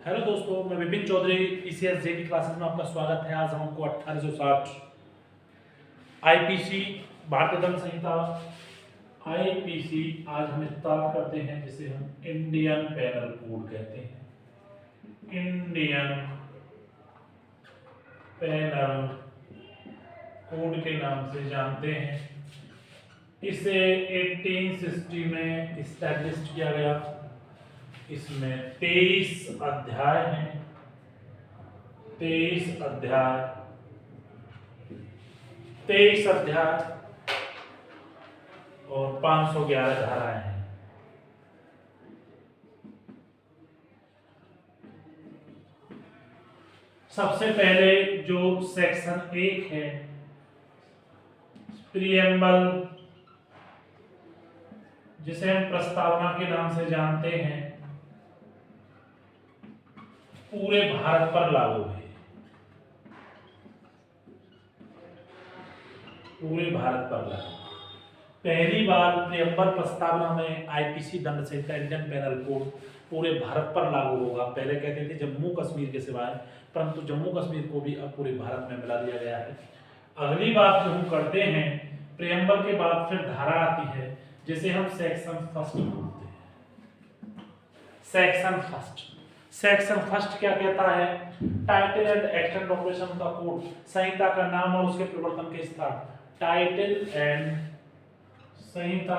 Hello दोस्तों, मैं Vipin Chaudhary ECS जे की क्लासेस में आपका स्वागत है। आज हमको 1860 आईपीसी भारतीय दंड संहिता आईपीसी आज हम स्टार्ट करते हैं, जिसे हम इंडियन पेनल कोड कहते हैं। इंडियन पेनल कोड के नाम से जानते हैं। इसे 1860 में इस्टेब्लिश किया गया। इसमें 23 अध्याय हैं। 23 अध्याय 23 अध्याय और 511 धाराएं हैं। सबसे पहले जो सेक्शन 1 है, प्रीएम्बल, जिसे हम प्रस्तावना के नाम से जानते हैं, पूरे भारत पर लागू है। पूरे भारत पर लागू। पहली बार प्रीएम्बल प्रस्तावना में आईपीसी दंड संहिता इंडियन पेनल कोड पूरे भारत पर लागू होगा। पहले कहते थे जम्मू कश्मीर के सिवाय, परंतु जम्मू कश्मीर को भी अब पूरे भारत में मिला दिया गया है। अगली बात जो हम करते हैं, प्रीएम्बल के बाद फिर धारा आती है, जिसे हम सेक्शन फर्स्ट बोलते हैं। Section first. सेक्शन फर्स्ट क्या कहता है? टाइटल एंड एक्सटेंट ऑपरेशन का कोड, संहिता का नाम और उसके प्रवर्तन के स्थान। टाइटल एंड संहिता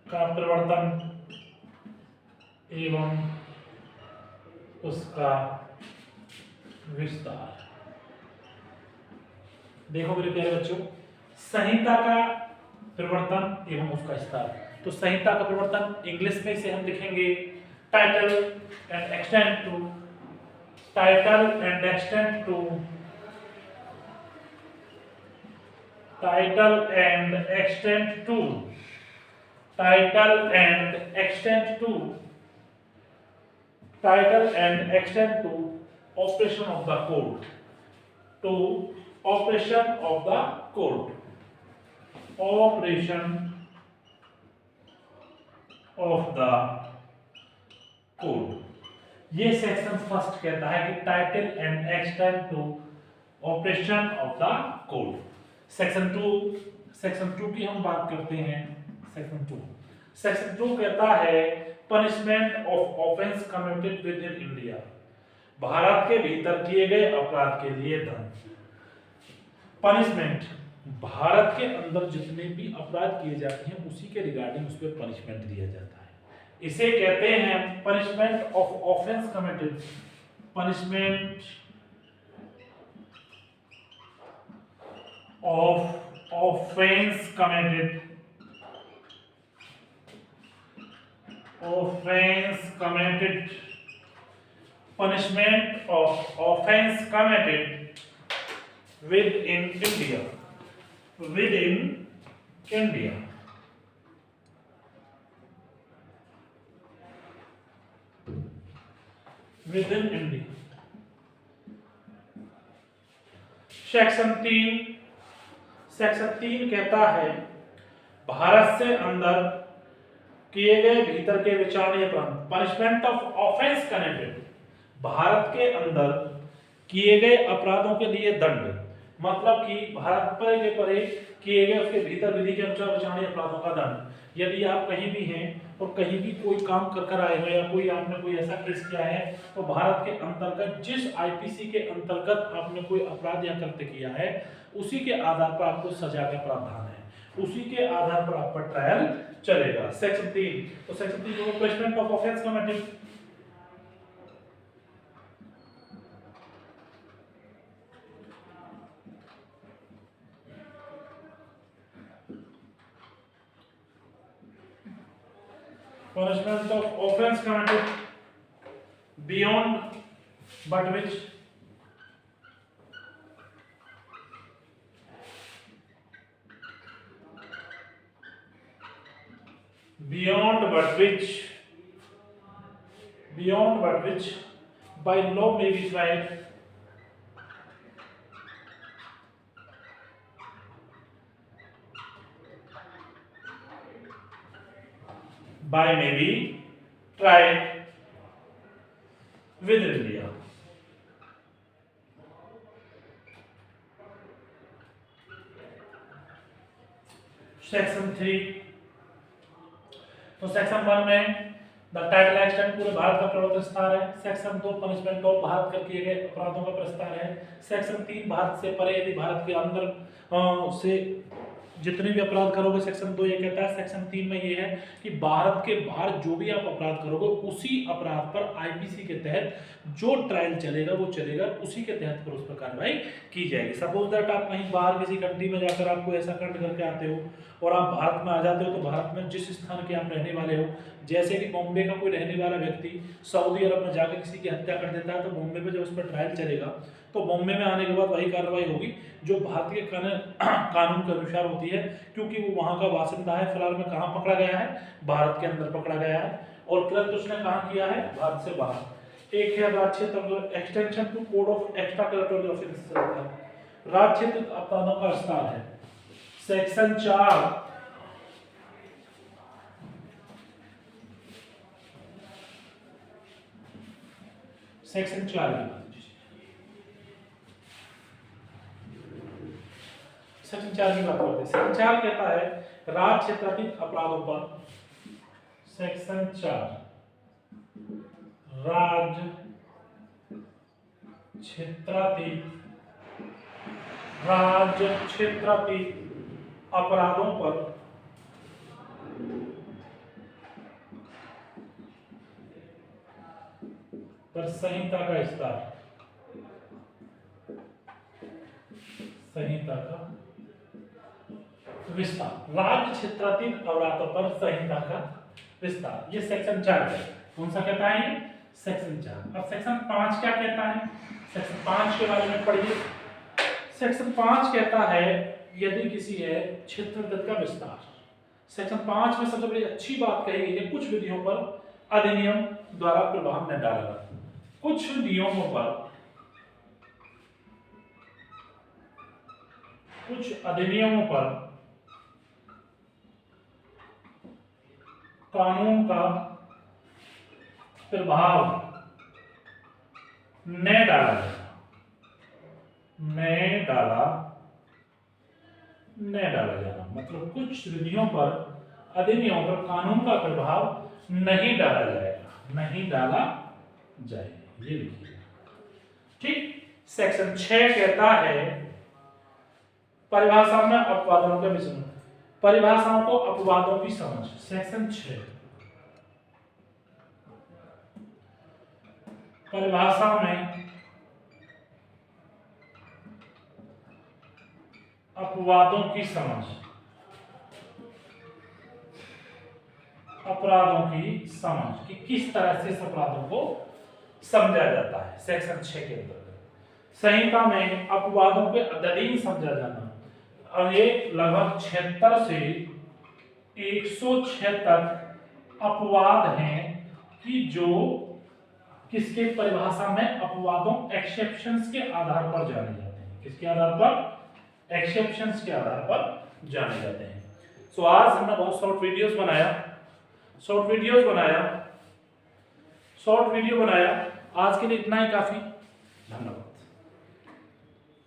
का प्रवर्तन एवं उसका विस्तार। देखो मेरे प्यारे बच्चों, संहिता का प्रवर्तन एवं उसका विस्तार। तो संहिता का प्रवर्तन इंग्लिश में से हम लिखेंगे title and extent to, title and extent to, title and extent to, title and extent to, title and extent to operation of the code, to operation of the code, operation of the code. ये section first कहता है कि title and extent to operation of the code. Section two की हम बात करते हैं। Section two कहता है punishment of offence committed within India, Bharat के भीतर किए गए अपराध के लिए दंड। पनिशमेंट, भारत के अंदर जितने भी अपराध किए जाते हैं उसी के रिगार्डिंग उस पर पनिशमेंट दिया जाता है। इसे कहते हैं punishment of offence committed, punishment of offence committed, offence committed, punishment of offense committed within India, within India, within India। Section 3 कहता है भारत से अंदर किए गए भीतर के विचारणीय अपराध, punishment of offence committed, Bharat के अंदर किए गए अपराधों के लिए दंड। मतलब कि भारत पर के परे किए गए उसके भीतर विधि के अनुसार विचारणीय अपराधों का दंड। यदि आप कहीं भी हैं और कहीं भी कोई काम कर आए हो या कोई आपने कोई ऐसा केस किया है, तो भारत के अंतर्गत जिस आईपीसी के अंतर्गत आपने कोई अपराध या कृत्य किया है, उसी के आधार पर आपको सजा का प्रावधान है, उसी के आधार पर आपका ट्रायल चलेगा। सेक्शन 3, तो सेक्शन 3 को punishment of offence committed, punishment of offense committed beyond but which by law may be tried by may be tried with India. Section 3, तो सेक्शन 1 में द टाइटल एक्सटेंड पूरे भारत का प्रवृत्त विस्तार है। सेक्शन 2 पनिशमेंट ऑफ भारत कर किए गए अपराधों का प्रस्ताव है। सेक्शन 3 भारत से परे यदि भारत के अंदर से जितने भी अपराध करोगे, सेक्शन 2 ये कहता है। सेक्शन 3 में ये है कि भारत के बाहर जो भी आप अपराध करोगे उसी अपराध पर आईपीसी के तहत जो ट्रायल चलेगा वो चलेगा, उसी के तहत पर उस पर कार्रवाई की जाएगी। सपोज दैट आप कहीं बाहर किसी कंट्री में जाकर आपको ऐसा कांड करके आते हो और आप भारत में आ जाते हो, तो भारत में जिस स्थान के आप रहने वाले हो, जैसे कि बॉम्बे का कोई रहने वाला व्यक्ति सऊदी अरब में जाकर किसी की हत्या कर देता है, तो बॉम्बे में जब उस पर ट्रायल चलेगा तो बॉम्बे में आने के बाद वही कार्रवाई होगी जो भारतीय कानून के अनुसार होती है, क्योंकि वो वहां का बासिंदा है। फिलहाल में कहाँ पकड़ा गया है? भारत के अंदर पकड़ा गया है, और कृत्य उसने कहाँ किया है? भारत से बाहर। एक है राज्य क्षेत्र extension to code of extraterritorial offences, राज्य क्षेत्र अपराधों का विस्तार है। सेक्शन 4 सेक्शन 4 सेक्शन 4 की बात करते हैं। सेक्शन 4 कहता है राज्य क्षेत्रातीत अपराधों पर। सेक्शन 4 राज्य क्षेत्रातीत अपराधों पर संहिता का विस्तार, संहिता का विस्तार, राज्य क्षेत्रातीत अपराधों पर संहिता का विस्तार, ये सेक्शन 4 है। कौन सा कहता है ये? सेक्शन 4। अब सेक्शन 5 क्या कहता है? सेक्शन 5 के बारे में पढ़िए। सेक्शन 5 कहता है यदि किसी है क्षेत्रगत का विस्तार। सेक्शन 5 में सबसे बड़ी अच्छी बात कही गई है, कुछ विधियों पर अधिनियम द्वारा प्रभाव न डालना। कुछ नियमों पर, कुछ अधिनियमों पर कानून का प्रभाव न डाला जाए, न डाला जाना मतलब कुछ विधियों पर, अधिनियमों पर कानून का प्रभाव नहीं डाला जाएगा, नहीं डाला जाएगा, ये लिखिए। ठीक। सेक्शन 6 कहता है परिभाषा में अपवादों के विषय में, परिभाषाओं को अपवादों की समझ। सेक्शन 6 परिभाषा में अपवादों की समझ, अपराधों की समझ कि किस तरह से इस अपराधों को समझा जाता है। सेक्शन 6 के अंतर्गत संहिता में अपवादों के अधीन समझा जाना, और ये लगभग 76 से 106 तक अपवाद हैं कि जो किसके परिभाषा में अपवादों एक्सेप्शंस के आधार पर जाने जाते हैं। किसके आधार पर? एक्सेप्शंस के आधार पर जाने जाते हैं। सो आज हमने बहुत शॉर्ट वीडियो बनाया। आज के लिए इतना ही काफी। धन्यवाद।